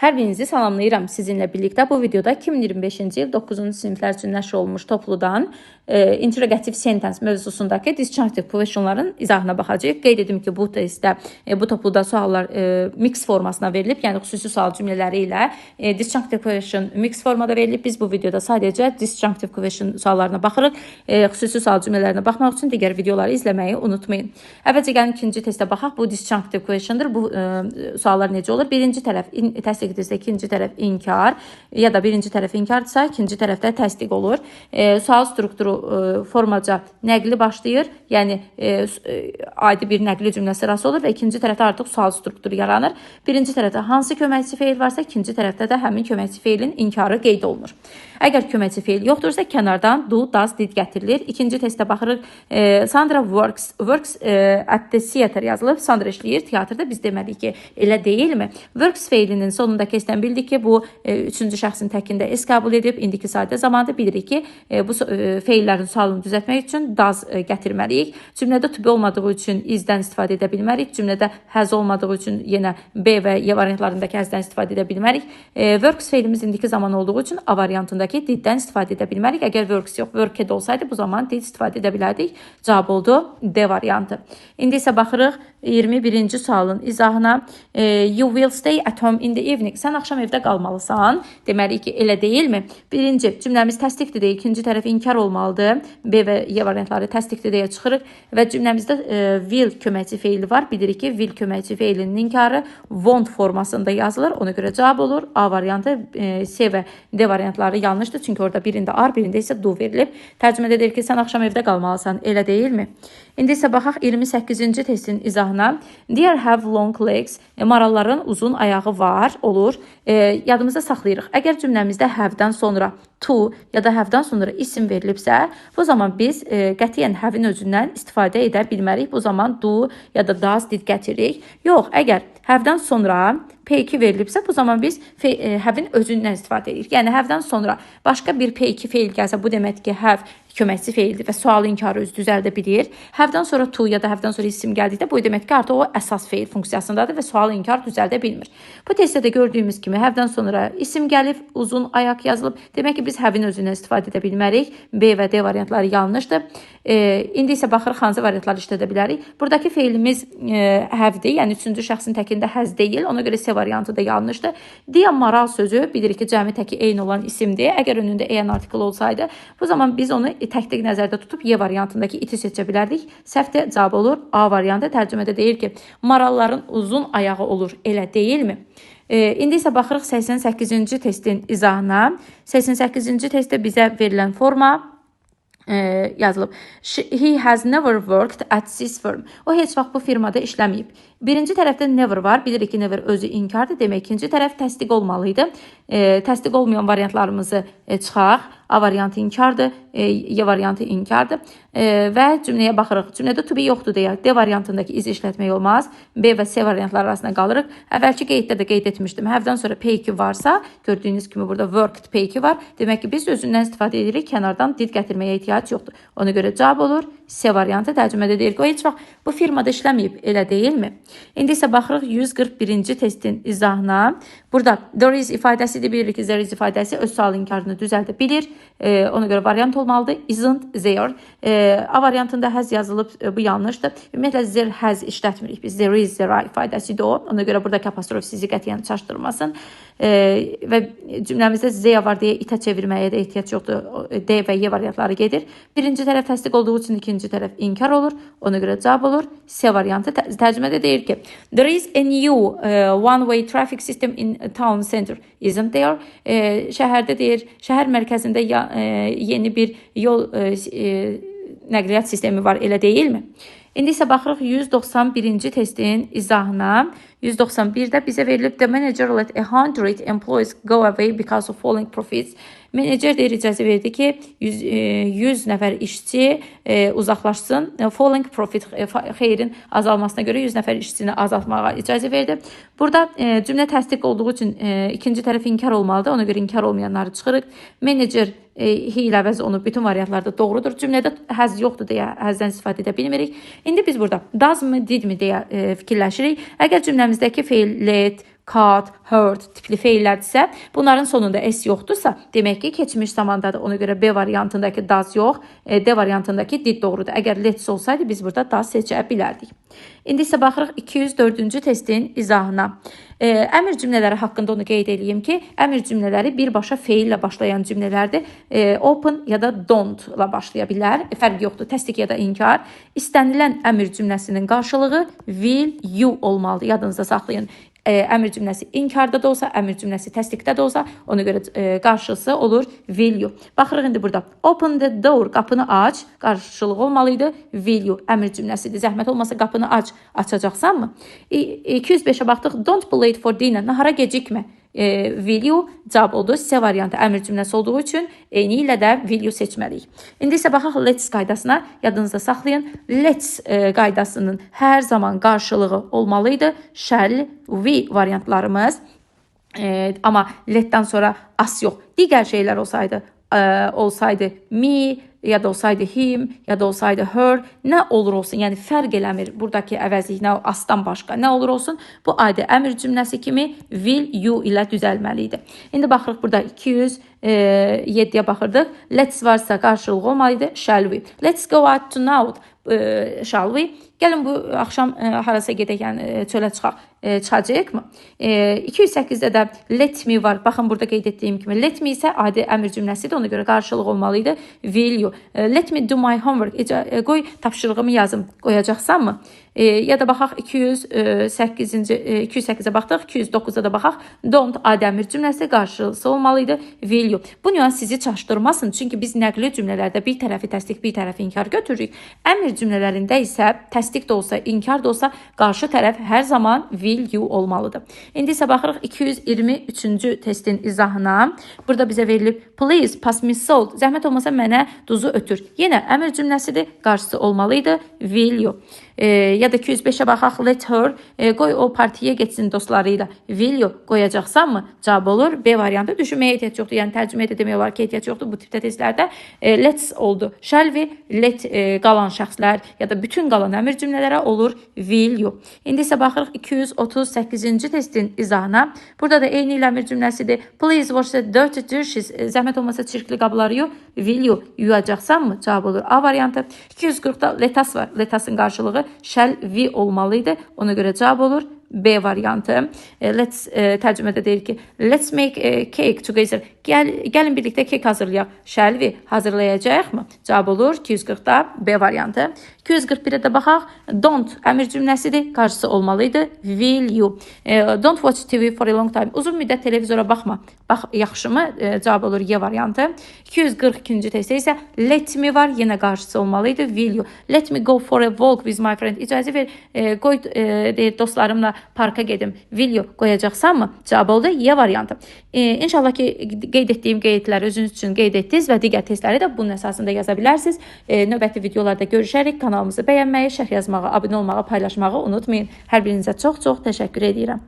Hər birinizi salamlayıram. Sizinlə birlikdə bu videoda 2025-ci il 9-cu siniflər üçün nəşr olunmuş topludan interrogative sentence mövzusundakı disjunctive questionların izahına baxacağıq. Qeyd edim ki, bu testdə, bu topluda suallar mix formasına verilib, yəni xüsusi sual cümlələri ilə disjunctive question mix formada verilib. Biz bu videoda sadəcə disjunctive question suallarına baxırıq. Xüsusi sual cümlələrinə baxmaq üçün digər videoları izləməyi unutmayın. Əvvəlcə gəlin ikinci testə baxaq. Bu disjunctive questiondur. Bu suallar necə olur? Birinci tərəf təsdiq edirsə, ikinci tərəf inkar ya da birinci tərəf inkardırsa, ikinci tərəfdə təsdiq olur. Sual strukturu formaca nəqli başlayır, yəni adi bir nəqli cümlə sırası olur və ikinci tərəfdə artıq sual strukturu yaranır. Birinci tərəfdə hansı köməkçi feil varsa, ikinci tərəfdə də həmin köməkçi feilin inkarı qeyd olunur. Əgər köməkçi feil yoxdursa, kənardan do, does, did gətirilir. İkinci testə baxırıq. Sandra works at the theater yazılıb. Sandra işləyir teatrda. Biz deməliyik ki, elə deyilmi? Works feilinin sonundakı S-dən bildik ki, bu üçüncü şəxsin təkində S qəbul edib. İndiki sadə zamanda bilirik ki, bu feillərin sualını düzəltmək üçün does gətirməliyik. Cümlədə to be olmadığı üçün is-dən istifadə edə bilmərik. Cümlədə has olmadığı üçün yenə B və Y variantlarındakı has-dən istifadə edə bilmərik. Works feilimiz indiki zaman olduğu üçün A variantındakı did-dən istifadə edə bilmərik. Əgər works yox, worked olsaydı bu zaman did istifadə edə bilərdik. Cavab oldu D variantı. İndi isə baxırıq 21-ci sualın izahına. You will stay at home in the evening. Sən axşam evdə qalmalısan. Deməliyik ki, elə deyilmi? Birinci cümləmiz təsdiqdir deyə, ikinci tərəf inkar olmalıdır. B və Y variantları təsdiqdir deyə çıxırıq və cümləmizdə will köməkçi feili var. Bilirik ki, will köməkçi feilinin inkarı want formasında yazılır. Ona görə cavab olur A variantı. C və D variantları yanlışdır. Çünki orada birində are, birində isə do verilib. Tərcümədə deyir ki, sən axşam evdə qalmalısan. Elə deyilmi? İndi isə baxaq 28-ci testin izahına. Deer have long legs. Maralların uzun ayağı var, olur. Yadımızda saxlayırıq. Əgər cümləmizdə have-dən sonra to ya da have-dən sonra isim verilibsə, bu zaman biz qətiyyən have-in özündən istifadə edə bilmərik. Bu zaman do ya da does, did gətiririk. Yox, əgər have-dən sonra P2 verilibsə, bu zaman biz have-in özündən istifadə edirik. Yəni, have-dən sonra başqa bir P2 feil gəlsə, bu deməkdir ki, have köməkçi feildir və sual inkarı özü düzəldə bilir. Have-dən sonra to ya da have-dən sonra isim gəldikdə, bu deməkdir ki, artıq o əsas feil funksiyasındadır və sual inkar düzəldə bilmir. Bu testdə də gördüyümüz kimi, have-dən sonra isim gəlib, uzun ayaq yazılıb. Demək ki, biz have-in özündən istifadə edə bilmərik. B və D variantları yanlışdır. İndi isə baxırıq, hansı variantları işlədə bilərik. Buradakı feilimiz have-dir, yəni üçüncü şəxsin təkində has deyil. Ona görə C variantı da yanlışdır. Deyə maral sözü bilirik ki, cəmi təki eyni olan isimdir. Əgər önündə EN artikl olsaydı, bu zaman biz onu təklik nəzərdə tutub Y variantındakı iti seçə bilərdik. Səhvdə cavab olur A variantı. Tərcümədə deyir ki, maralların uzun ayağı olur. Elə deyilmi? İndi isə baxırıq 88-ci testin izahına. 88-ci testdə bizə verilən forma yazılıb. He has never worked at this firm. O heç vaxt bu firmada işləməyib. Birinci tərəfdə never var. Bilirik ki, never özü inkardır. Demək, ikinci tərəf təsdiq olmalıydı. Təsdiq olmayan variantlarımızı çıxaq. A variantı inkardır, Y variantı inkardır və cümləyə baxırıq. Cümlədə to be yoxdur deyə D variantındakı iz işlətmək olmaz. B və C variantları arasında qalırıq. Əvvəlki qeyddə də qeyd etmişdim. Have-dən sonra P2 varsa, gördüyünüz kimi burada worked P2 var. Demək ki, biz özündən istifadə edirik. Kənardan did gətirməyə ehtiyac yoxdur. Ona görə cavab olur C variantı. Tərcümədə deyir ki, o heç vaxt bu firmada işləməyib. Elə deyilmi? İndi isə baxırıq 141-ci testin izahına. Burada there is ifadəsidir. Bilirik ki, there is ifadəsi öz sual inkarını düzəldə bilir. Ona görə variant olmalıdır. Isn't there. A variantında has yazılıb, bu yanlışdır. Ümumiyyətlə, there has işlətmirik. Biz there is, there ifadəsidir o. Ona görə buradakı apostrof sizi qətiyyən çaşdırmasın. Və cümləmizdə Z var deyə itə çevirməyə də ehtiyac yoxdur. D və Y variantları gedir. Birinci tərəf təsdiq olduğu üçün ikinci tərəf inkar olur. Ona görə cavab olur C variantı. Tərcümədə deyir ki, there is a new one-way traffic system in town center. Isn't there? Şəhərdə deyir, şəhər mərkəzində yeni bir yol nəqliyyat sistemi var, elə deyilmi? İndi isə baxırıq 191-ci testin izahına. 191-də bizə verilib the manager let 100 employees go away because of falling profits. Menecer deyir, icazə verdi ki, 100 nəfər işçi uzaqlaşsın. Falling profit, xeyrin azalmasına görə 100 nəfər işçini azaltmağa icazə verdi. Burada cümlə təsdiq olduğu üçün ikinci tərəf inkar olmalıdır. Ona görə inkar olmayanları çıxırıq. Menecer he ilə əvəz onu bütün variantlarda doğrudur. Cümlədə has yoxdur deyə hasdən istifadə edə bilmirik. İndi biz burada does mı, did mi deyə fikirləşirik. Əgər cümləmizdəki feil let, cut, hurt tipli feillərdirsə, bunların sonunda s yoxdursa, demək ki, keçmiş zamandadır. Ona görə B variantındakı does yox, D variantındakı did doğrudur. Əgər let's olsaydı, biz burada does seçə bilərdik. İndi isə baxırıq 204-cü testin izahına. Əmr cümlələri haqqında onu qeyd edeyim ki, əmr cümlələri birbaşa feillə başlayan cümlələrdir. Open ya da don't ilə başlaya bilər. Fərq yoxdur, təsdiq ya da inkar. İstənilən əmr cümləsinin qarşılığı will, you olmalıdır. Yadınızda saxlayın. Əmr cümləsi inkarda da olsa, əmr cümləsi təsdiqdə də olsa, ona görə qarşısı olur will you. Baxırıq indi burada. Open the door, qapını aç, qarşılığı olmalıydı will you. Əmr cümləsidir. Zəhmət olmasa qapını aç, açacaqsanmı? 205-ə baxdıq. Don't be late for dinner. Nahara gecikmə. Will you cavab oldu. C variantı əmr cümləsi olduğu üçün eyni ilə də will you seçməliyik. İndi isə baxaq let's qaydasına. Yadınızda saxlayın. Let's qaydasının hər zaman qarşılığı olmalıydı. Shall, we variantlarımız. Amma letdən sonra as yox. Digər şeylər olsaydı me, ya da olsaydı him, ya da olsaydı her, nə olur olsun, yəni fərq eləmir buradakı əvəzlik, nə asdan başqa, nə olur olsun, bu adi əmr cümləsi kimi will, you ilə düzəlməlidir. İndi baxırıq burada 207-yə baxırdıq. Let's varsa qarşılığı olmalıydı, shall we. Let's go out tonight, shall we. Gəlin bu axşam harasa gedək, yəni çölə çıxacaqmı? 208-də də let me var. Baxın burada qeyd etdiyim kimi let me isə adi əmr cümləsidir. Ona görə qarşılıq olmalıydı will you. Let me do my homework. Qoy tapşırığımı yazım. Qoyacaqsanmı? Ya da baxaq 208-ə baxdıq. 209-da da baxaq. Don't adi əmr cümləsi qarşılığı olmalıydı will you. Bu nüans sizi çaşdırmasın. Çünki biz nəqli cümlələrdə bir tərəfi təsdiq, bir tərəfi inkar götürürük. Əmr cümlələrində isə təsdiq də olsa, inkar da olsa qarşı tərəf hər zaman will you olmalıdır. İndi isə baxırıq 223-cü testin izahına. Burada bizə verilib please pass me salt. Zəhmət olmasa mənə duzu ötür. Yenə əmr cümləsidir, qarşısı olmalıydı will you. Ya da 205-ə baxaq let her, qoy o partiyə getsin dostlarıyla. Will you qoyacaqsanmı? Cavab olur B variantı. Düşünməyə ehtiyac yoxdur. Yəni tərcümə edə demək olar ki, ehtiyac yoxdur bu tipdə testlərdə. Let's oldu. Shall we, let qalan şəxslər ya da bütün qalan əmr cümlələrə olur will you. İndi isə baxırıq 238-ci testin izahına. Burada da eyni ilə əmr cümləsidir. Please wash the dirty dishes. Zəhmət olmasa çirkli qabları yu. Will you yuyacaqsanmı? Cavab olur A variantı. 240-da let us var. Let us'ın qarşılığı shall we olmalıydı. Ona görə cavab olur B variantı. Let's tərcümədə deyir ki, let's make a cake together. Gəlin birlikdə kek hazırlayaq. Shall we hazırlayacaqmı? Cavab olur 240-da B variantı. 241-ə də baxaq. Don't əmr cümləsidir. Qarşısı olmalıydı will you. Don't watch TV for a long time. Uzun müddət televizora baxma. Bax, yaxşımı? Cavab olur Y variantı. 242-ci testdə isə let me var. Yenə qarşısı olmalıydı will you. Let me go for a walk with my friend. İcazə ver, qoy dostlarımla parka gedim. Will you qoyacaqsanmı? Cavab oldu Y variantı. İnşallah ki qeyd etdiyim qeydləri özünüz üçün qeyd etdiniz və digər testləri də bunun əsasında yaza bilərsiniz. Növbəti videolarda görüşərik. Kanalımızı bəyənməyi, şərh yazmağı, abunə olmağı, paylaşmağı unutmayın. Hər birinizə çox-çox təşəkkür edirəm.